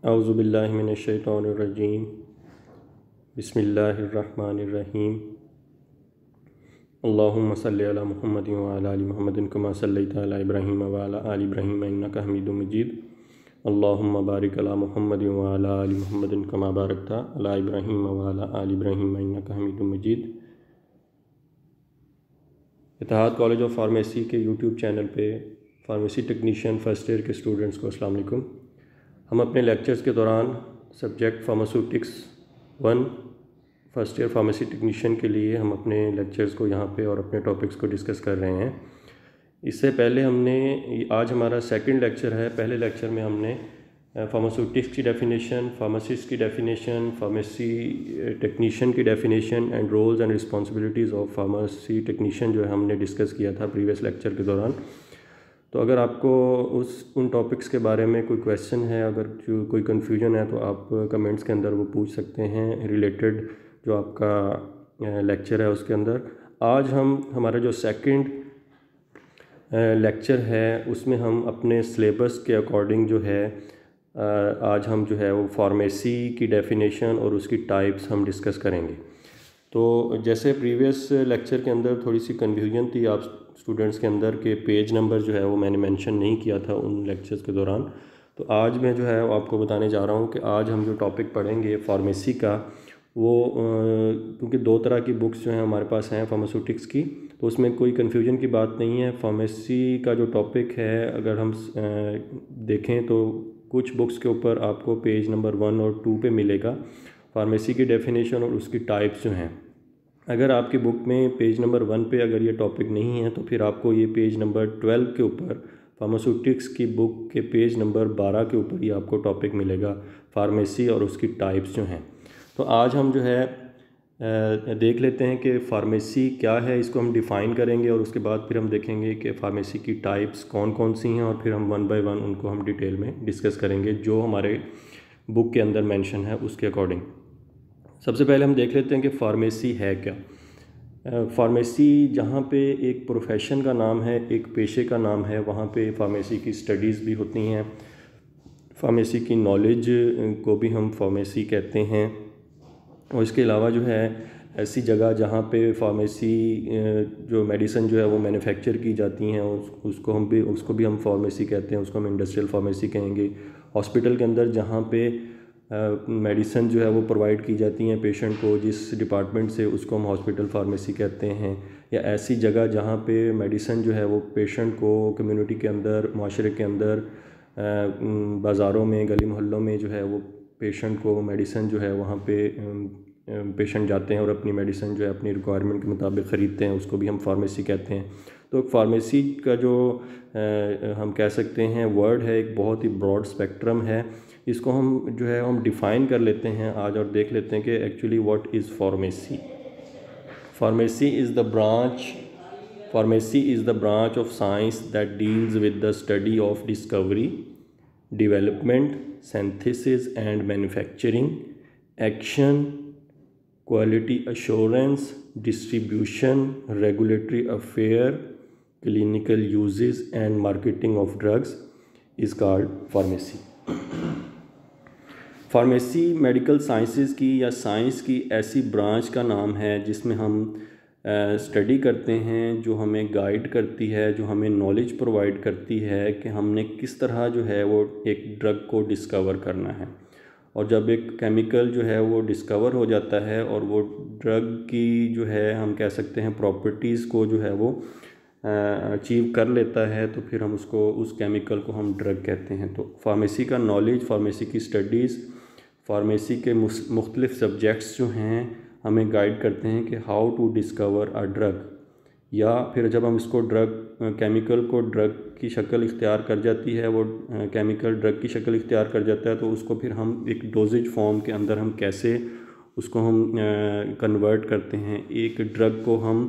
औज़ुबिल्लाहि मिनश्शैतानिर्रजीम बिस्मिल्लाहिर्रहमानिर्रहीम अल्लाहुम्मा सल्लि अला मुहम्मदिन व अला आलि मुहम्मदिन कमा सल्लैता अला इब्राहीम व अला आलि इब्राहीम इन्नका हमीदुम मजीद। अल्लाहुम्मा बारिक अला मुहम्मदिन व अला आलि मुहम्मदिन कमा बारकता अला इब्राहीम व अला आलि इब्राहीम इन्नका हमीदुम मजीद। इत्तेहाद कॉलेज ऑफ फार्मेसी के यूट्यूब चैनल पे फार्मेसी टेक्नीशियन फ़र्स्ट ईयर के स्टूडेंट्स को अस्सलाम वालेकुम। हम अपने लेक्चर्स के दौरान subject pharmaceutics 1 first year pharmacy technician के लिए हम अपने लेक्चर्स को यहाँ पे और अपने टॉपिक्स को डिस्कस कर रहे हैं। इससे पहले आज हमारा सेकंड लेक्चर है। पहले लेक्चर में हमने फार्मास्यूटिक्स की डेफिनेशन, फार्मासिस्ट की डेफिनेशन, फार्मेसी टेक्नीशियन की definition and roles and responsibilities of pharmacy technician जो है हमने डिस्कस किया था प्रीवियस लेक्चर के दौरान। तो अगर आपको उन टॉपिक्स के बारे में कोई क्वेश्चन है, अगर जो कोई कन्फ्यूजन है तो आप कमेंट्स के अंदर वो पूछ सकते हैं रिलेटेड जो आपका लेक्चर है उसके अंदर। आज हमारा जो सेकंड लेक्चर है उसमें हम अपने सिलेबस के अकॉर्डिंग जो है आज हम जो है वो फार्मेसी की डेफिनेशन और उसकी टाइप्स हम डिस्कस करेंगे। तो जैसे प्रीवियस लेक्चर के अंदर थोड़ी सी कन्फ्यूजन थी आप स्टूडेंट्स के अंदर के पेज नंबर जो है वो मैंने मेंशन नहीं किया था उन लेक्चर्स के दौरान, तो आज मैं जो है वो आपको बताने जा रहा हूँ कि आज हम जो टॉपिक पढ़ेंगे फार्मेसी का वो क्योंकि 2 तरह की बुक्स जो हैं हमारे पास हैं फार्मास्यूटिक्स की, तो उसमें कोई कन्फ्यूजन की बात नहीं है। फार्मेसी का जो टॉपिक है अगर हम देखें तो कुछ बुक्स के ऊपर आपको पेज नंबर 1 और 2 पे मिलेगा फार्मेसी की डेफिनेशन और उसकी टाइप्स जो हैं। अगर आपकी बुक में पेज नंबर 1 पे अगर ये टॉपिक नहीं है तो फिर आपको ये पेज नंबर 12 के ऊपर फार्मास्यूटिक्स की बुक के पेज नंबर 12 के ऊपर ही आपको टॉपिक मिलेगा फार्मेसी और उसकी टाइप्स जो हैं। तो आज हम जो है देख लेते हैं कि फ़ार्मेसी क्या है, इसको हम डिफ़ाइन करेंगे और उसके बाद फिर हम देखेंगे कि फ़ार्मेसी की टाइप्स कौन कौन सी हैं और फिर हम 1 बाय 1 उनको हम डिटेल में डिस्कस करेंगे जो हमारे बुक के अंदर मेंशन है उसके अकॉर्डिंग। सबसे पहले हम देख लेते हैं कि फ़ार्मेसी है क्या। फ़ार्मेसी जहाँ पे एक प्रोफेशन का नाम है, एक पेशे का नाम है, वहाँ पे फ़ार्मेसी की स्टडीज़ भी होती हैं, फ़ार्मेसी की नॉलेज को भी हम फ़ार्मेसी कहते हैं। और इसके अलावा जो है ऐसी जगह जहाँ पे फ़ार्मेसी जो मेडिसिन जो है वो मैन्युफैक्चर की जाती हैं उसको भी हम फ़ार्मेसी कहते हैं, उसको हम इंडस्ट्रियल फ़ार्मेसी कहेंगे। हॉस्पिटल के अंदर जहाँ पे मेडिसिन जो है वो प्रोवाइड की जाती हैं पेशेंट को जिस डिपार्टमेंट से, उसको हम हॉस्पिटल फार्मेसी कहते हैं। या ऐसी जगह जहाँ पे मेडिसिन जो है वो पेशेंट को कम्युनिटी के अंदर, माशरे के अंदर, बाज़ारों में, गली मोहल्लों में जो है वो पेशेंट को मेडिसिन जो है वहाँ पे पेशेंट जाते हैं और अपनी मेडिसिन जो है अपनी रिक्वायरमेंट के मुताबिक ख़रीदते हैं, उसको भी हम फार्मेसी कहते हैं। तो फार्मेसी का जो हम कह सकते हैं वर्ड है एक बहुत ही ब्रॉड स्पेक्ट्रम है। इसको हम जो है हम डिफ़ाइन कर लेते हैं आज और देख लेते हैं कि actually what is pharmacy. Pharmacy is the branch of science that deals with the study of discovery, development, synthesis and manufacturing, action, quality assurance, distribution, regulatory affair, clinical uses and marketing of drugs is called pharmacy. Pharmacy medical sciences की या science की ऐसी branch का नाम है जिसमें हम study करते हैं, जो हमें गाइड करती है, जो हमें नॉलेज प्रोवाइड करती है कि हमने किस तरह जो है वो एक ड्रग को डिस्कवर करना है। और जब एक केमिकल जो है वो डिस्कवर हो जाता है और वो ड्रग की जो है हम कह सकते हैं प्रॉपर्टीज़ को जो है वो अचीव कर लेता है तो फिर हम उस केमिकल को हम ड्रग कहते हैं। तो फार्मेसी का नॉलेज, फार्मेसी की स्टडीज़, फार्मेसी के मुख्तलिफ़ सब्जेक्ट्स जो हैं हमें गाइड करते हैं कि how to discover a drug, या फिर जब हम इसको केमिकल को ड्रग की शक्ल इख्तियार कर जाती है, वो केमिकल ड्रग की शक्ल इख्तियार कर जाता है तो उसको फिर हम एक डोजेज फॉर्म के अंदर हम कैसे उसको हम कन्वर्ट करते हैं, एक ड्रग को हम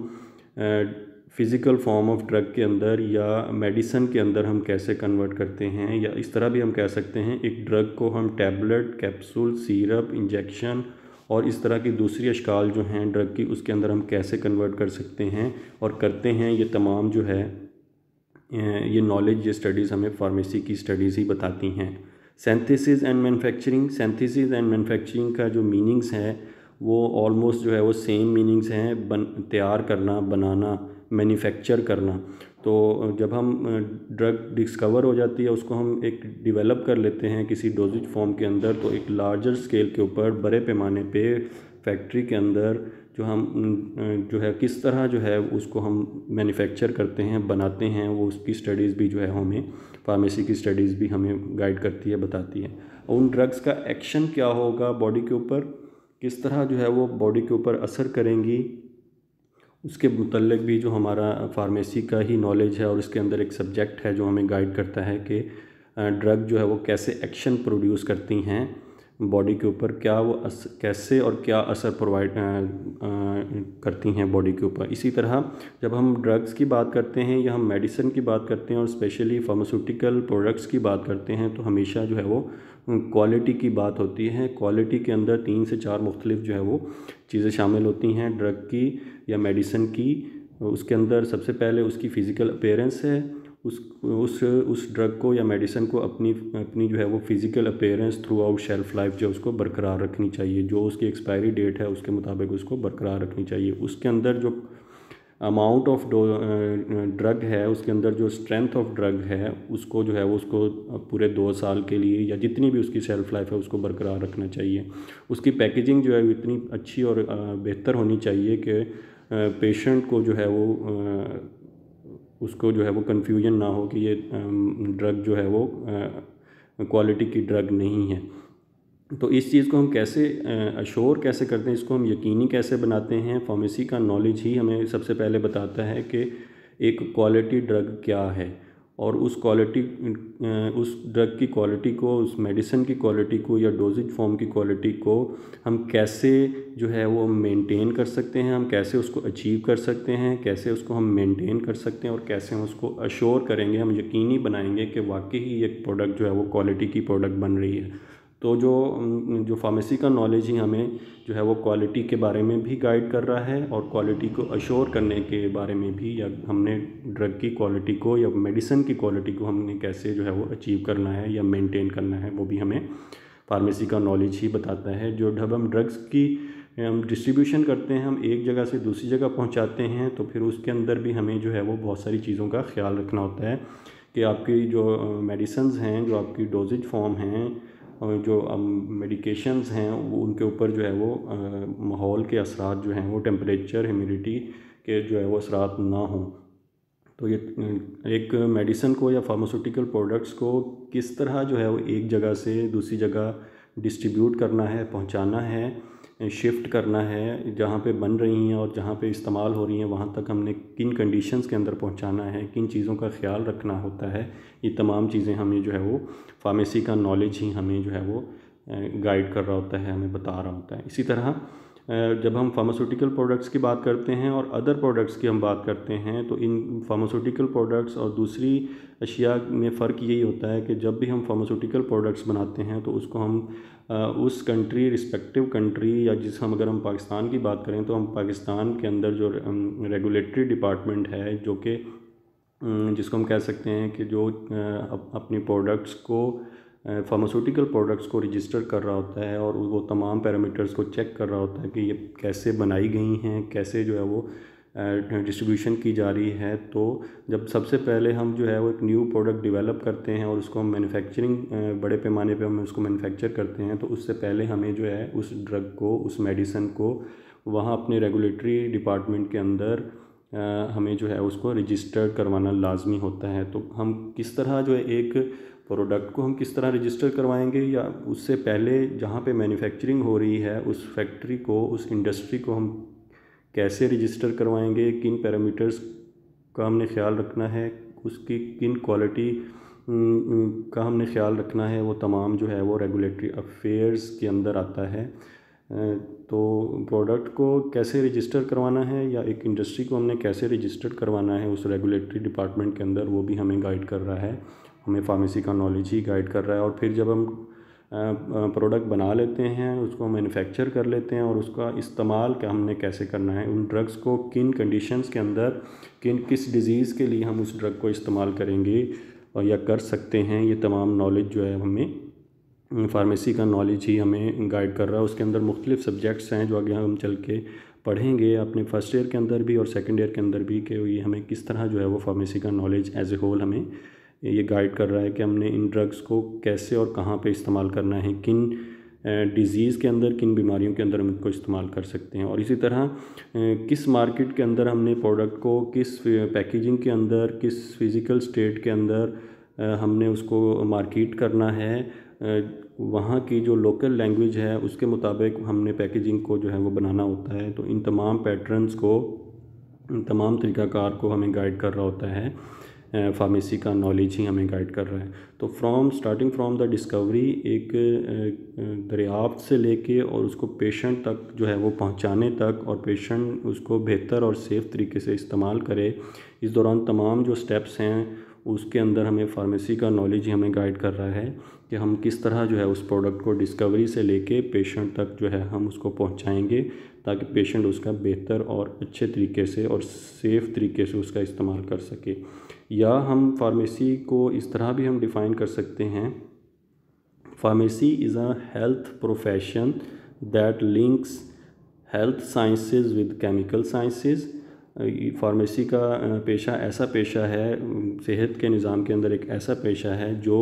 फ़िज़िकल फॉर्म ऑफ ड्रग के अंदर या मेडिसिन के अंदर हम कैसे कन्वर्ट करते हैं। या इस तरह भी हम कह सकते हैं एक ड्रग को हम टैबलेट, कैप्सूल, सिरप, इंजेक्शन और इस तरह की दूसरी अशकाल जो हैं ड्रग की उसके अंदर हम कैसे कन्वर्ट कर सकते हैं और करते हैं। ये तमाम जो है ये नॉलेज, ये स्टडीज़ हमें फार्मेसी की स्टडीज़ ही बताती हैं। सिंथेसिस एंड मैन्युफैक्चरिंग का जो मीनिंग्स हैं वो ऑलमोस्ट जो है वो सेम मीनिंग्स हैं, तैयार करना, बनाना, मैन्युफैक्चर करना। तो जब हम ड्रग डिस्कवर हो जाती है, उसको हम एक डेवलप कर लेते हैं किसी डोजेज फॉर्म के अंदर, तो एक लार्जर स्केल के ऊपर बड़े पैमाने पे फैक्ट्री के अंदर जो हम जो है किस तरह जो है उसको हम मैन्युफैक्चर करते हैं, बनाते हैं, वो उसकी स्टडीज़ भी जो है हमें फार्मेसी की स्टडीज़ भी हमें गाइड करती है, बताती है। उन ड्रग्स का एक्शन क्या होगा बॉडी के ऊपर, किस तरह जो है वो बॉडी के ऊपर असर करेंगी, उसके मुतल्लिक भी जो हमारा फार्मेसी का ही नॉलेज है और इसके अंदर एक सब्जेक्ट है जो हमें गाइड करता है कि ड्रग जो है वो कैसे एक्शन प्रोड्यूस करती हैं बॉडी के ऊपर, क्या वो कैसे और क्या असर प्रोवाइड करती हैं बॉडी के ऊपर। इसी तरह जब हम ड्रग्स की बात करते हैं या हम मेडिसिन की बात करते हैं और स्पेशली फार्मास्यूटिकल प्रोडक्ट्स की बात करते हैं, तो हमेशा जो है वो क्वालिटी की बात होती है। क्वालिटी के अंदर 3 से 4 मुख्तलिफ जो है वो चीज़ें शामिल होती हैं ड्रग की या मेडिसिन की। उसके अंदर सबसे पहले उसकी फ़िज़िकल अपीयरेंस है, उस ड्रग को या मेडिसिन को अपनी जो है वो physical appearance through out shelf life जो उसको बरकरार रखनी चाहिए, जो उसकी एक्सपायरी डेट है उसके मुताबिक उसको बरकरार रखनी चाहिए। उसके अंदर जो अमाउंट ऑफ ड्रग है, उसके अंदर जो स्ट्रेंथ ऑफ ड्रग है, उसको जो है वो उसको पूरे 2 साल के लिए या जितनी भी उसकी शेल्फ़ लाइफ है उसको बरकरार रखना चाहिए। उसकी पैकेजिंग जो है इतनी अच्छी और बेहतर होनी चाहिए कि पेशेंट को जो है वो उसको जो है वो कन्फ्यूजन ना हो कि ये ड्रग जो है वो क्वालिटी की ड्रग नहीं है। तो इस चीज़ को हम कैसे अश्योर कैसे करते हैं, इसको हम यकीनी कैसे बनाते हैं, फार्मेसी का नॉलेज ही हमें सबसे पहले बताता है कि एक क्वालिटी ड्रग क्या है और उस ड्रग की क्वालिटी को, उस मेडिसिन की क्वालिटी को या डोजेज फॉर्म की क्वालिटी को हम कैसे जो है वो मेंटेन कर सकते हैं, हम कैसे उसको अचीव कर सकते हैं, कैसे उसको हम मेंटेन कर सकते हैं और कैसे हम उसको अश्योर करेंगे, हम यकीनी बनाएंगे कि वाकई ही एक प्रोडक्ट जो है वो क्वालिटी की प्रोडक्ट बन रही है। तो जो फार्मेसी का नॉलेज ही हमें जो है वो क्वालिटी के बारे में भी गाइड कर रहा है और क्वालिटी को अश्योर करने के बारे में भी, या हमने ड्रग की क्वालिटी को या मेडिसिन की क्वालिटी को हमने कैसे जो है वो अचीव करना है या मेंटेन करना है, वो भी हमें फार्मेसी का नॉलेज ही बताता है। जो जब हम ड्रग्स की हम डिस्ट्रीब्यूशन करते हैं, हम एक जगह से दूसरी जगह पहुंचाते हैं, तो फिर उसके अंदर भी हमें जो है वो बहुत सारी चीज़ों का ख्याल रखना होता है कि आपकी जो मेडिसिन्स हैं, जो आपकी डोजेज फॉर्म हैं और जो मेडिकेशंस हैं, वो उनके ऊपर जो है वो माहौल के असरात जो हैं वो टेम्परेचर, ह्यूमिडिटी के जो है वो असरात ना हों। तो ये एक मेडिसिन को या फार्मास्यूटिकल प्रोडक्ट्स को किस तरह जो है वो एक जगह से दूसरी जगह डिस्ट्रीब्यूट करना है, पहुंचाना है, शिफ्ट करना है, जहाँ पे बन रही हैं और जहाँ पे इस्तेमाल हो रही हैं वहाँ तक हमने किन कंडीशंस के अंदर पहुँचाना है, किन चीज़ों का ख्याल रखना होता है, ये तमाम चीज़ें हमें जो है वो फार्मेसी का नॉलेज ही हमें जो है वो गाइड कर रहा होता है, हमें बता रहा होता है। इसी तरह जब हम फार्मास्यूटिकल प्रोडक्ट्स की बात करते हैं और अदर प्रोडक्ट्स की हम बात करते हैं, तो इन फार्मास्यूटिकल प्रोडक्ट्स और दूसरी अशिया में फ़र्क यही होता है कि जब भी हम फार्मास्यूटिकल प्रोडक्ट्स बनाते हैं तो उसको हम उस कंट्री, रिस्पेक्टिव कंट्री, या हम अगर हम पाकिस्तान की बात करें तो हम पाकिस्तान के अंदर जो रेगुलेटरी डिपार्टमेंट है, जो कि जिसको हम कह सकते हैं कि जो अपनी प्रोडक्ट्स को, फार्मास्यूटिकल प्रोडक्ट्स को रजिस्टर कर रहा होता है और वो तमाम पैरामीटर्स को चेक कर रहा होता है कि ये कैसे बनाई गई हैं, कैसे जो है वो डिस्ट्रीब्यूशन की जा रही है। तो जब सबसे पहले हम जो है वो एक न्यू प्रोडक्ट डेवलप करते हैं और उसको हम मैन्युफैक्चरिंग बड़े पैमाने पे हम उसको मैन्युफैक्चर करते हैं, तो उससे पहले हमें जो है उस ड्रग को, उस मेडिसिन को वहाँ अपने रेगुलेटरी डिपार्टमेंट के अंदर हमें जो है उसको रजिस्टर्ड करवाना लाजमी होता है। तो हम किस तरह जो है एक प्रोडक्ट को हम किस तरह रजिस्टर करवाएंगे, या उससे पहले जहाँ पे मैन्युफैक्चरिंग हो रही है उस फैक्ट्री को, उस इंडस्ट्री को हम कैसे रजिस्टर करवाएंगे, किन पैरामीटर्स का हमने ख्याल रखना है, उसकी किन क्वालिटी का हमने ख्याल रखना है, वो तमाम जो है वो रेगुलेटरी अफेयर्स के अंदर आता है। तो प्रोडक्ट को कैसे रजिस्टर करवाना है या एक इंडस्ट्री को हमने कैसे रजिस्टर करवाना है उस रेगुलेटरी डिपार्टमेंट के अंदर, वो भी हमें गाइड कर रहा है, हमें फार्मेसी का नॉलेज ही गाइड कर रहा है। और फिर जब हम प्रोडक्ट बना लेते हैं, उसको मैन्युफैक्चर कर लेते हैं और उसका इस्तेमाल क्या हमने कैसे करना है, उन ड्रग्स को किन कंडीशंस के अंदर, किस डिज़ीज़ के लिए हम उस ड्रग को इस्तेमाल करेंगे और या कर सकते हैं, ये तमाम नॉलेज जो है हमें फार्मेसी का नॉलेज ही हमें गाइड कर रहा है। उसके अंदर मुख्तलिफ सब्जेक्ट्स हैं जो आगे हम चल के पढ़ेंगे अपने फर्स्ट ईयर के अंदर भी और सेकंड ईयर के अंदर भी, कि ये हमें किस तरह जो है वो फार्मेसी का नॉलेज एज ए होल हमें ये गाइड कर रहा है कि हमने इन ड्रग्स को कैसे और कहाँ पे इस्तेमाल करना है, किन डिज़ीज़ के अंदर, किन बीमारियों के अंदर हम इनको इस्तेमाल कर सकते हैं, और इसी तरह किस मार्केट के अंदर हमने प्रोडक्ट को, किस पैकेजिंग के अंदर, किस फिज़िकल स्टेट के अंदर हमने उसको मार्केट करना है, वहाँ की जो लोकल लैंग्वेज है उसके मुताबिक हमने पैकेजिंग को जो है वो बनाना होता है। तो इन तमाम पैटर्न्स को, इन तमाम तरीक़ाकार को हमें गाइड कर रहा होता है, फार्मेसी का नॉलेज ही हमें गाइड कर रहा है। तो स्टार्टिंग फ्रॉम द डिस्कवरी, एक दरियाफ्त से लेके और उसको पेशेंट तक जो है वो पहुंचाने तक, और पेशेंट उसको बेहतर और सेफ़ तरीके से इस्तेमाल करे, इस दौरान तमाम जो स्टेप्स हैं उसके अंदर हमें फार्मेसी का नॉलेज ही हमें गाइड कर रहा है कि हम किस तरह जो है उस प्रोडक्ट को डिस्कवरी से लेके पेशेंट तक जो है हम उसको पहुंचाएंगे, ताकि पेशेंट उसका बेहतर और अच्छे तरीके से और सेफ़ तरीके से उसका इस्तेमाल कर सके। या हम फार्मेसी को इस तरह भी हम डिफ़ाइन कर सकते हैं, pharmacy is a health profession that links health sciences with chemical sciences. Pharmacy का पेशा ऐसा पेशा है, सेहत के निज़ाम के अंदर एक ऐसा पेशा है जो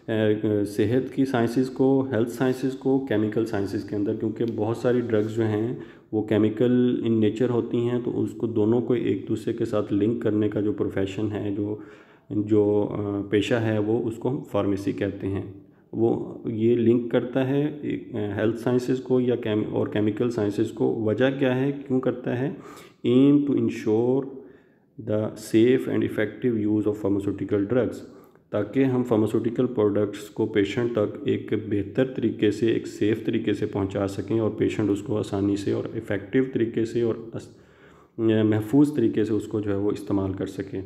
सेहत की साइंसेस को, हेल्थ साइंसेस को केमिकल साइंसेस के अंदर, क्योंकि बहुत सारी ड्रग्स जो हैं वो केमिकल इन नेचर होती हैं, तो उसको दोनों को एक दूसरे के साथ लिंक करने का जो प्रोफेशन है, जो पेशा है, वो उसको हम फार्मेसी कहते हैं। वो ये लिंक करता है हेल्थ साइंसेस को या केमिकल साइंसेस को। वजह क्या है, क्यों करता है? Aim to ensure the safe and effective use of pharmaceutical drugs, ताकि हम फार्मास्यूटिकल प्रोडक्ट्स को पेशेंट तक एक बेहतर तरीके से, एक सेफ़ तरीके से पहुंचा सकें, और पेशेंट उसको आसानी से और इफ़ेक्टिव तरीके से और महफूज तरीके से उसको जो है वो इस्तेमाल कर सकें।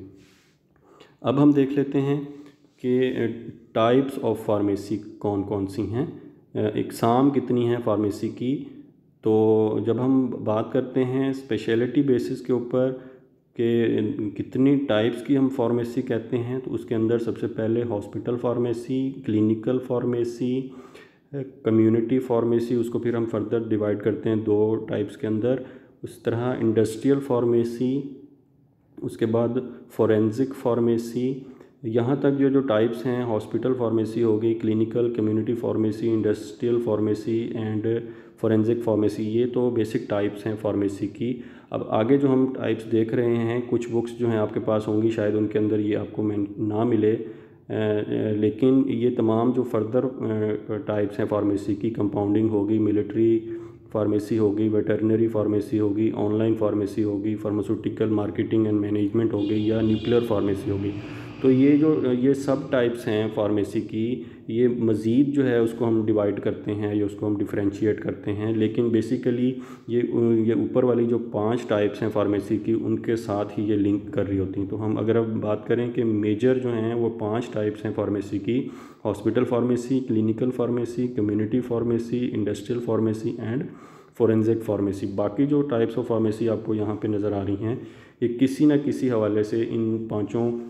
अब हम देख लेते हैं कि टाइप्स ऑफ फार्मेसी कौन कौन सी हैं, इकसाम कितनी हैं फार्मेसी की। तो जब हम बात करते हैं स्पेशलिटी बेसिस के ऊपर कि कितनी टाइप्स की हम फार्मेसी कहते हैं, तो उसके अंदर सबसे पहले hospital pharmacy, clinical pharmacy, community pharmacy, उसको फिर हम फर्दर डिवाइड करते हैं दो टाइप्स के अंदर। उस तरह इंडस्ट्रियल फार्मेसी, उसके बाद फोरेंसिक फार्मेसी। यहाँ तक जो टाइप्स हैं, हॉस्पिटल फार्मेसी हो गई, clinical, community pharmacy, industrial pharmacy and forensic pharmacy, ये तो बेसिक टाइप्स हैं फार्मेसी की। अब आगे जो हम टाइप्स देख रहे हैं, कुछ बुक्स जो हैं आपके पास होंगी, शायद उनके अंदर ये आपको ना मिले, लेकिन ये तमाम जो फर्दर टाइप्स हैं फार्मेसी की, कंपाउंडिंग होगी, मिलिट्री फार्मेसी होगी, वेटरनरी फार्मेसी होगी, ऑनलाइन फार्मेसी होगी, फार्मास्यूटिकल मार्केटिंग एंड मैनेजमेंट हो गई, या न्यूक्लियर फार्मेसी होगी। तो ये सब टाइप्स हैं फार्मेसी की। ये मज़ीद जो है उसको हम डिवाइड करते हैं या उसको हम डिफरेंशिएट करते हैं, लेकिन बेसिकली ये ऊपर वाली जो 5 टाइप्स हैं फार्मेसी की, उनके साथ ही ये लिंक कर रही होती हैं। तो हम अगर अब बात करें कि मेजर जो हैं वो 5 टाइप्स हैं फार्मेसी की: hospital pharmacy, clinical pharmacy, community pharmacy, industrial pharmacy and forensic pharmacy. बाकी जो टाइप्स ऑफ फार्मेसी आपको यहाँ पे नज़र आ रही हैं, ये किसी न किसी हवाले से इन 5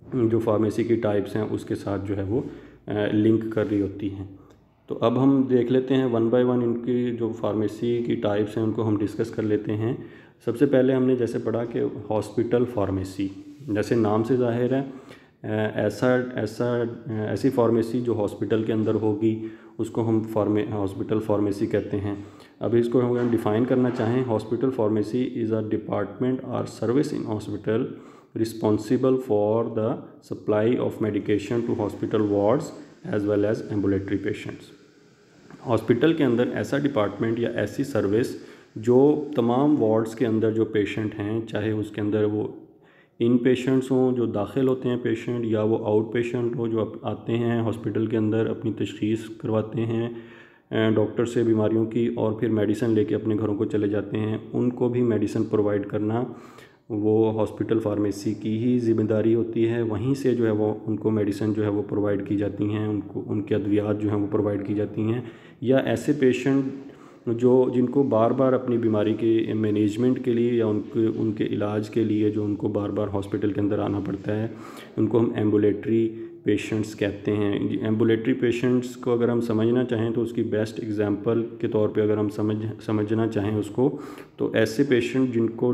जो फार्मेसी की टाइप्स हैं उसके साथ जो है वो लिंक कर रही होती हैं। तो अब हम देख लेते हैं वन बाय वन इनकी जो फार्मेसी की टाइप्स हैं उनको हम डिस्कस कर लेते हैं। सबसे पहले हमने जैसे पढ़ा कि हॉस्पिटल फार्मेसी, जैसे नाम से ज़ाहिर है, ऐसी फार्मेसी जो हॉस्पिटल के अंदर होगी उसको हम हॉस्पिटल फार्मेसी कहते हैं। अभी इसको हम डिफ़ाइन करना चाहें, hospital pharmacy is a department और service in hospital responsible for the supply of medication to hospital wards as well as ambulatory patients। Hospital के अंदर ऐसा डिपार्टमेंट या ऐसी सर्विस जो तमाम वार्ड्स के अंदर जो पेशेंट हैं, चाहे उसके अंदर वो इन पेशेंट्स हों जो दाखिल होते हैं पेशेंट, या वो आउट पेशेंट हो जो आते हैं हॉस्पिटल के अंदर अपनी तशख़ीस करवाते हैं डॉक्टर से बीमारियों की, और फिर मेडिसिन लेके अपने घरों को चले जाते हैं, उनको भी मेडिसिन प्रोवाइड करना वो हॉस्पिटल फार्मेसी की ही ज़िम्मेदारी होती है। वहीं से जो है वो उनको मेडिसिन जो है वो प्रोवाइड की जाती हैं, उनको उनके अद्वियात जो हैं वो प्रोवाइड की जाती हैं। या ऐसे पेशेंट जिनको बार बार अपनी बीमारी के मैनेजमेंट के लिए या उनके इलाज के लिए जो उनको बार बार हॉस्पिटल के अंदर आना पड़ता है, उनको हम एम्बुलेटरी पेशेंट्स कहते हैं। एम्बुलेटरी पेशेंट्स को अगर हम समझना चाहें तो उसकी बेस्ट एग्जांपल के तौर पे अगर हम समझना चाहें उसको, तो ऐसे पेशेंट जिनको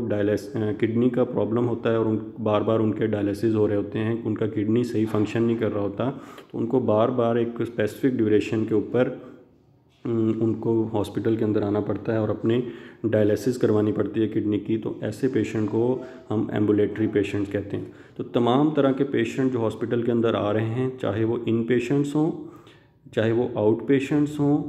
किडनी का प्रॉब्लम होता है और बार बार उनके डायलिसिस हो रहे होते हैं, उनका किडनी सही फंक्शन नहीं कर रहा होता, तो उनको बार बार एक स्पेसिफिक ड्यूरेशन के ऊपर उनको हॉस्पिटल के अंदर आना पड़ता है और अपने डायलिसिस करवानी पड़ती है किडनी की। तो ऐसे पेशेंट को हम एम्बुलेटरी पेशेंट कहते हैं। तो तमाम तरह के पेशेंट जो हॉस्पिटल के अंदर आ रहे हैं, चाहे वो इन पेशेंट्स हों, चाहे वो आउट पेशेंट्स हों,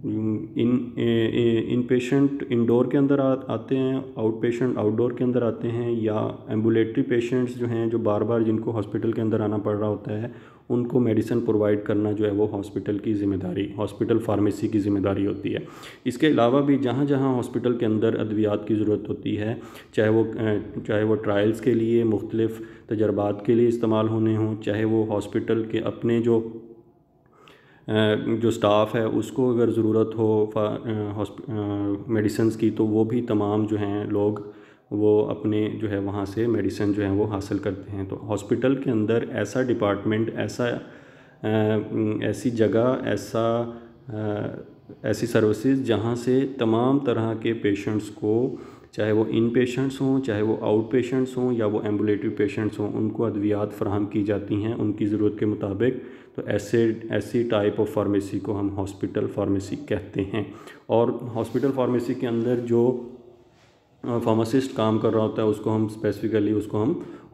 इन पेशेंट इंडोर के अंदर आते हैं, आउट पेशेंट आउटडोर के अंदर आते हैं, या एम्बुलेटरी पेशेंट्स जो हैं जो बार बार जिनको हॉस्पिटल के अंदर आना पड़ रहा होता है, उनको मेडिसिन प्रोवाइड करना जो है वो हॉस्पिटल की ज़िम्मेदारी, हॉस्पिटल फार्मेसी की ज़िम्मेदारी होती है। इसके अलावा भी जहाँ जहाँ हॉस्पिटल के अंदर अद्वियात की ज़रूरत होती है, चाहे वो ट्रायल्स के लिए, मुख्तलिफ़ तजर्बात के लिए इस्तेमाल होने हों, चाहे वो हॉस्पिटल के अपने जो स्टाफ है उसको अगर ज़रूरत हो मेडिसिन्स की, तो वो भी तमाम जो हैं लोग वो अपने जो है वहाँ से मेडिसिन जो है वो हासिल करते हैं। तो हॉस्पिटल के अंदर ऐसा डिपार्टमेंट, ऐसी जगह, ऐसी सर्विसेज जहाँ से तमाम तरह के पेशेंट्स को, चाहे वो इन पेशेंट्स हों, चाहे वो आउट पेशेंट्स हों, या वो एम्बुलेटरी पेशेंट्स हों, उनको अद्वियात फ़राहम की जाती हैं उनकी ज़रूरत के मुताबिक। तो ऐसी टाइप ऑफ फार्मेसी को हम हॉस्पिटल फार्मेसी कहते हैं। और हॉस्पिटल फार्मेसी के अंदर जो फार्मासिस्ट काम कर रहा होता है उसको हम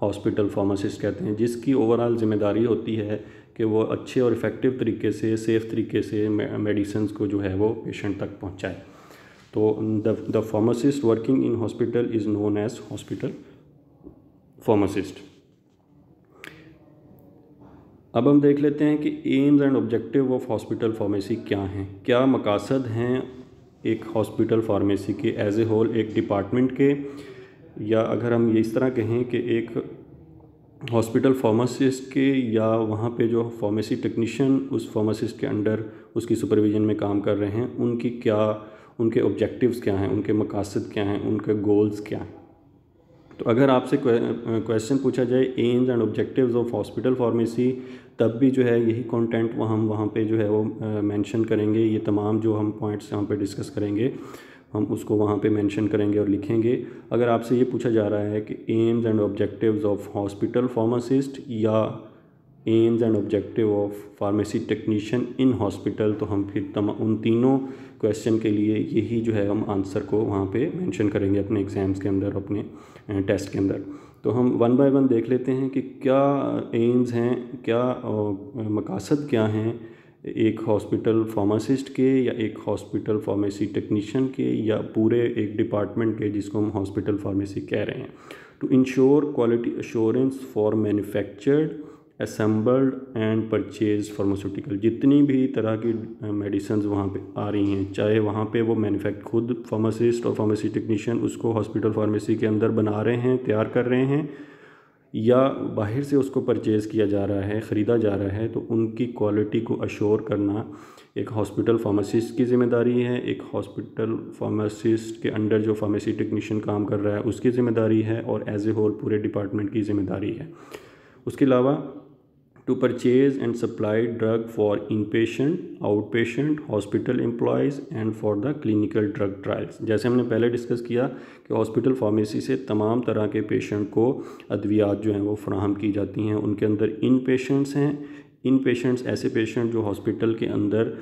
हॉस्पिटल फार्मासिस्ट कहते हैं, जिसकी ओवरऑल ज़िम्मेदारी होती है कि वो अच्छे और इफ़ेक्टिव तरीके से, सेफ़ तरीके से मेडिसिन को जो है वो पेशेंट तक पहुंचाए। तो the pharmacist working in hospital is known as hospital pharmacist. अब हम देख लेते हैं कि aims and objective of hospital pharmacy क्या हैं, क्या मकासद हैं एक हॉस्पिटल फार्मेसी के एज ए होल, एक डिपार्टमेंट के, या अगर हम ये इस तरह कहें कि एक हॉस्पिटल फार्मासिस्ट के, या वहाँ पे जो फार्मेसी टेक्नीशियन उस फार्मासिस्ट के अंडर उसकी सुपरविज़न में काम कर रहे हैं, उनके ऑब्जेक्टिव्स क्या हैं, उनके मकासद क्या हैं, उनके गोल्स क्या हैं। तो अगर आपसे क्वेश्चन पूछा जाए AIIMS and objectives of hospital pharmacy, तब भी जो है यही कंटेंट हम वहाँ पे जो है वो मेंशन करेंगे। ये तमाम जो हम पॉइंट्स यहाँ पे डिस्कस करेंगे हम उसको वहाँ पे मेंशन करेंगे और लिखेंगे। अगर आपसे ये पूछा जा रहा है कि aims and objectives of hospital pharmacist या aims and objective of pharmacy technician in hospital, तो हम फिर उन तीनों क्वेश्चन के लिए यही जो है हम आंसर को वहाँ पे मेंशन करेंगे अपने एग्ज़ाम्स के अंदर, अपने टेस्ट के अंदर। तो हम वन बाय वन देख लेते हैं कि क्या एम्स हैं, क्या मकासद क्या हैं एक हॉस्पिटल फार्मासिस्ट के, या एक हॉस्पिटल फार्मेसी टेक्नीशियन के, या पूरे एक डिपार्टमेंट के जिसको हम हॉस्पिटल फार्मेसी कह रहे हैं। To ensure quality assurance for manufactured, assembled and purchase pharmaceutical, जितनी भी तरह की मेडिसिन वहाँ पे आ रही हैं, चाहे वहाँ पे वो खुद फार्मासिस्ट और फार्मेसी टेक्नीशियन उसको हॉस्पिटल फार्मेसी के अंदर बना रहे हैं, तैयार कर रहे हैं, या बाहर से उसको परचेज़ किया जा रहा है, ख़रीदा जा रहा है, तो उनकी क्वालिटी को अश्योर करना एक हॉस्पिटल फार्मासिस्ट की ज़िम्मेदारी है। एक हॉस्पिटल फार्मासिस्ट के अंडर जो फार्मेसी टेक्नीशियन काम कर रहा है उसकी ज़िम्मेदारी है, और एज ए होल पूरे डिपार्टमेंट की ज़िम्मेदारी है। उसके अलावा to purchase and supply drug for inpatient, outpatient, hospital employees and for the clinical drug trials. जैसे हमने पहले डिस्कस किया कि हॉस्पिटल फार्मेसी से तमाम तरह के पेशेंट को अद्वियात जो हैं वो फराहम की जाती हैं। उनके अंदर इन पेशेंट्स हैं, इन पेशेंट्स ऐसे पेशेंट जो हॉस्पिटल के अंदर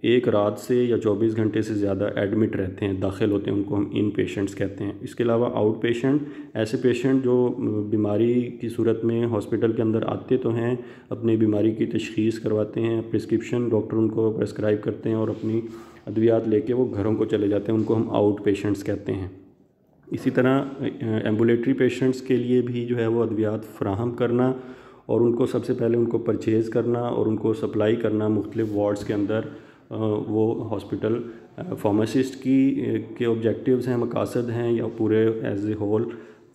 एक रात से या 24 घंटे से ज़्यादा एडमिट रहते हैं, दाखिल होते हैं, उनको हम इन पेशेंट्स कहते हैं। इसके अलावा आउट पेशेंट, ऐसे पेशेंट जो बीमारी की सूरत में हॉस्पिटल के अंदर आते तो हैं, अपनी बीमारी की तशख़ीस करवाते हैं, प्रिस्क्रिप्शन डॉक्टर उनको प्रेस्क्राइब करते हैं और अपनी अद्वियात लेके वो घरों को चले जाते हैं, उनको हम आउट पेशेंट्स कहते हैं। इसी तरह एम्बुलेटरी पेशेंट्स के लिए भी जो है वो अद्वियात फ़राहम करना और उनको सबसे पहले उनको परचेज़ करना और उनको सप्लाई करना मुख्तलिफ़ वार्ड्स के अंदर, वो हॉस्पिटल फार्मासिस्ट के ऑब्जेक्टिव्स हैं, मकासद हैं, या पूरे as a whole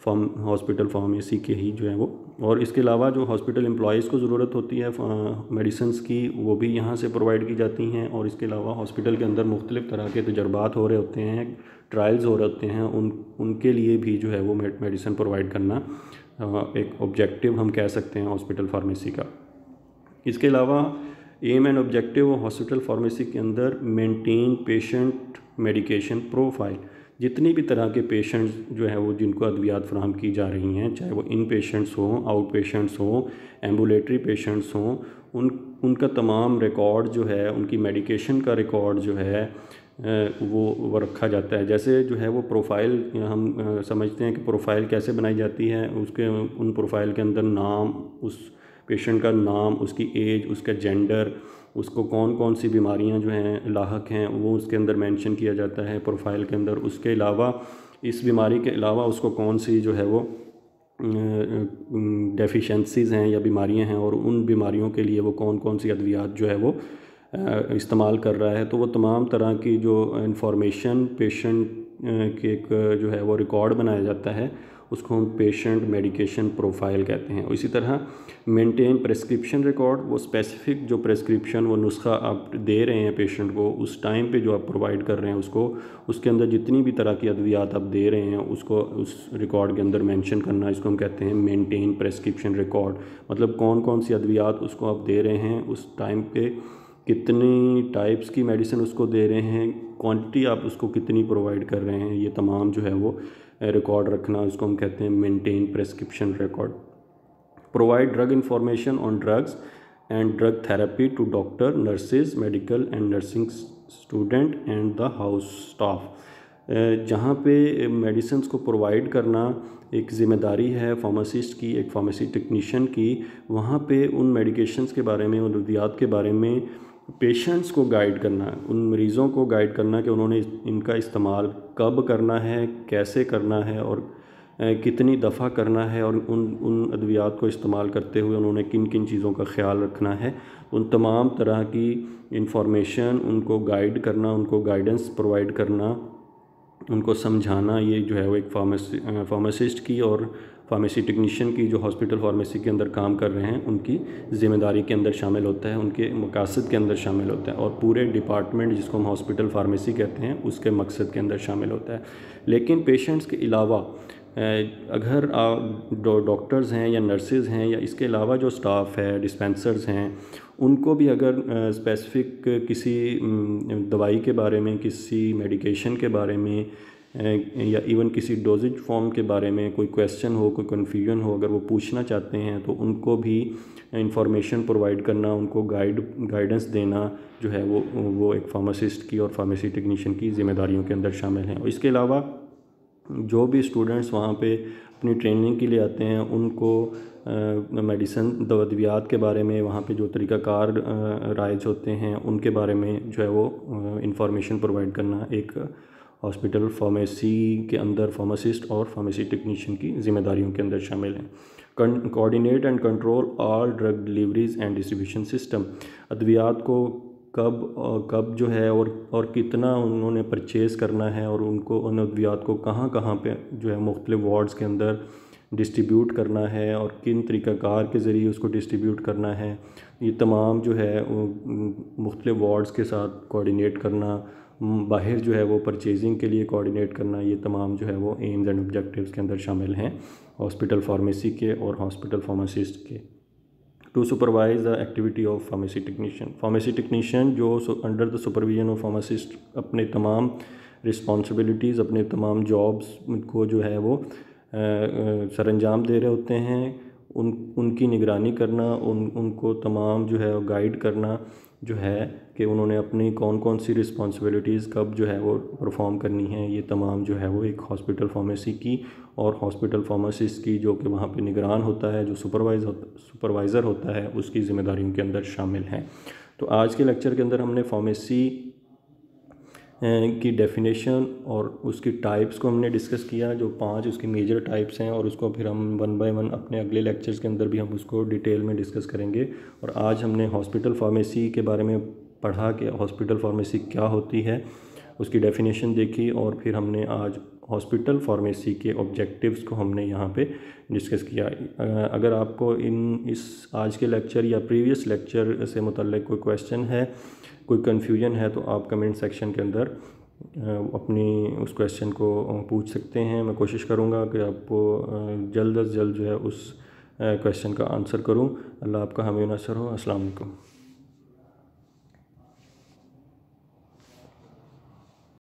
hospital pharmacy के ही जो है वो। और इसके अलावा जो हॉस्पिटल एम्प्लॉयज़ को ज़रूरत होती है मेडिसिन्स की, वो भी यहाँ से प्रोवाइड की जाती हैं। और इसके अलावा हॉस्पिटल के अंदर मुख्तलिफ़ तरह के तजर्बात हो रहे होते हैं, ट्रायल्स हो रहे होते हैं, उनके लिए भी जो है वो मेडिसिन प्रोवाइड करना एक ऑब्जेक्टिव हम कह सकते हैं हॉस्पिटल फार्मेसी का। इसके अलावा aim and objective hospital pharmacy के अंदर मेंटेन पेशेंट मेडिकेशन प्रोफाइल। जितनी भी तरह के पेशेंट्स जो है वो जिनको अद्वियात फराहम की जा रही हैं, चाहे वो इन पेशेंट्स हों, आउट पेशेंट्स हों, एम्बुलेटरी पेशेंट्स हों, उनका तमाम रिकॉर्ड जो है, उनकी मेडिकेशन का रिकॉर्ड जो है वो रखा जाता है। जैसे जो है वो प्रोफाइल हम समझते हैं कि प्रोफाइल कैसे बनाई जाती है, उसके उन प्रोफाइल के अंदर नाम, उस पेशेंट का नाम, उसकी एज, उसका जेंडर, उसको कौन कौन सी बीमारियां जो हैं लाहक हैं वो उसके अंदर मेंशन किया जाता है प्रोफाइल के अंदर। उसके अलावा इस बीमारी के अलावा उसको कौन सी जो है वो डेफिशिएंसीज़ हैं या बीमारियां हैं, और उन बीमारियों के लिए वो कौन कौन सी अद्वियात जो है वो इस्तेमाल कर रहा है। तो वो तमाम तरह की जो इंफॉर्मेशन पेशेंट के एक जो है वो रिकॉर्ड बनाया जाता है, उसको हम पेशेंट मेडिकेशन प्रोफाइल कहते हैं। इसी तरह मेंटेन प्रेस्क्रिप्शन रिकॉर्ड, वो स्पेसिफिक जो प्रेस्क्रिप्शन वो नुस्खा आप दे रहे हैं पेशेंट को, उस टाइम पे जो आप प्रोवाइड कर रहे हैं उसको, उसके अंदर जितनी भी तरह की अद्वियात आप दे रहे हैं उसको उस रिकॉर्ड के अंदर मेंशन करना, इसको हम कहते हैं मेंटेन प्रेस्क्रिप्शन रिकॉर्ड। मतलब कौन कौन सी अद्वियात उसको आप दे रहे हैं, उस टाइम पे कितनी टाइप्स की मेडिसिन उसको दे रहे हैं, क्वांटिटी आप उसको कितनी प्रोवाइड कर रहे हैं, ये तमाम जो है वो रिकॉर्ड रखना, इसको हम कहते हैं maintain prescription record. Provide drug information on drugs and drug therapy to doctor, nurses, medical and nursing student and the house staff. जहाँ पे मेडिसिन को प्रोवाइड करना एक ज़िम्मेदारी है फार्मासिस्ट की, एक फार्मेसी टेक्नीशियन की, वहाँ पे उन मेडिकेशंस के बारे में, उन अद्वियात के बारे में पेशेंट्स को गाइड करना, उन मरीज़ों को गाइड करना कि उन्होंने इनका इस्तेमाल कब करना है, कैसे करना है और कितनी दफ़ा करना है, और उन अद्वियात को इस्तेमाल करते हुए उन्होंने किन किन चीज़ों का ख्याल रखना है। उन तमाम तरह की इंफॉर्मेशन उनको गाइड करना, उनको गाइडेंस प्रोवाइड करना, उनको समझाना, ये जो है वो एक फार्मासिस्ट की और फार्मेसी टेक्नीशियन की जो हॉस्पिटल फार्मेसी के अंदर काम कर रहे हैं उनकी ज़िम्मेदारी के अंदर शामिल होता है, उनके मकासद के अंदर शामिल होता है, और पूरे डिपार्टमेंट जिसको हम हॉस्पिटल फार्मेसी कहते हैं उसके मकसद के अंदर शामिल होता है। लेकिन पेशेंट्स के अलावा अगर डॉक्टर्स हैं या नर्सेज हैं या इसके अलावा जो स्टाफ है, डिस्पेंसर्स हैं, उनको भी अगर स्पेसिफ़िक किसी दवाई के बारे में, किसी मेडिकेशन के बारे में या इवन किसी डोजेज फॉर्म के बारे में कोई क्वेश्चन हो, कोई कन्फ्यूजन हो, अगर वो पूछना चाहते हैं तो उनको भी इंफॉर्मेशन प्रोवाइड करना, उनको गाइडेंस देना जो है वो एक फार्मासिस्ट की और फार्मेसी टेक्नीशियन की ज़िम्मेदारियों के अंदर शामिल हैं। और इसके अलावा जो भी स्टूडेंट्स वहाँ पे अपनी ट्रेनिंग के लिए आते हैं उनको मेडिसिन अद्वियात के बारे में, वहाँ पे जो तरीक़ाकार राइज होते हैं उनके बारे में जो है वो इंफॉर्मेशन प्रोवाइड करना एक हॉस्पिटल फार्मेसी के अंदर फार्मासिस्ट और फार्मेसी टेक्नीशियन की ज़िम्मेदारियों के अंदर शामिल हैं। Coordinate and control all drug deliveries and distribution system, अद्वियात को कब जो है और कितना उन्होंने परचेज़ करना है, और उनको उन अद्वियात को कहाँ कहाँ पे जो है मुख्तलिफ वार्ड्स के अंदर डिस्ट्रीब्यूट करना है और किन तरीक़ाकार के ज़रिए उसको डिस्ट्रीब्यूट करना है, ये तमाम जो है मुख्तलिफ वार्ड्स के साथ कोऑर्डिनेट करना, बाहर जो है वो परचेजिंग के लिए कोऑर्डिनेट करना, ये तमाम जो है वो एम्स एंड ऑब्जेक्टिव्स के अंदर शामिल हैं हॉस्पिटल फार्मेसी के और हॉस्पिटल फार्मासिस्ट के। To supervise the activity of pharmacy technician, pharmacy technician जो under the supervision of pharmacist अपने तमाम रिस्पॉन्सिबिलिटीज़, अपने तमाम जॉब्स को जो है वो सरअंजाम दे रहे होते हैं, उनकी निगरानी करना, उनको तमाम जो है गाइड करना जो है कि उन्होंने अपनी कौन कौन सी रिस्पॉन्सिबिलिटीज़ कब जो है वो परफॉर्म करनी है, ये तमाम जो है वो एक हॉस्पिटल फार्मेसी की और हॉस्पिटल फार्मासिस्ट की जो कि वहाँ पे निगरान होता है, जो सुपरवाइज़र होता है, उसकी ज़िम्मेदारियों के अंदर शामिल हैं। तो आज के लेक्चर के अंदर हमने फार्मेसी की डेफिनेशन और उसकी टाइप्स को हमने डिस्कस किया, जो 5 उसकी मेजर टाइप्स हैं, और उसको फिर हम 1 बाय 1 अपने अगले लेक्चर्स के अंदर भी हम उसको डिटेल में डिस्कस करेंगे। और आज हमने हॉस्पिटल फार्मेसी के बारे में पढ़ा कि हॉस्पिटल फार्मेसी क्या होती है, उसकी डेफिनेशन देखी, और फिर हमने आज हॉस्पिटल फार्मेसी के ऑब्जेक्टिव्स को हमने यहाँ पे डिस्कस किया। अगर आपको इस आज के लेक्चर या प्रीवियस लेक्चर से मुतल्लिक़ कोई क्वेश्चन है, कोई कन्फ्यूजन है, तो आप कमेंट सेक्शन के अंदर अपनी उस क्वेश्चन को पूछ सकते हैं। मैं कोशिश करूँगा कि आपको जल्द अज जल्द जो है उस क्वेश्चन का आंसर करूँ। अल्लाह आपका हामी नसर हो। अस्सलाम वालेकुम।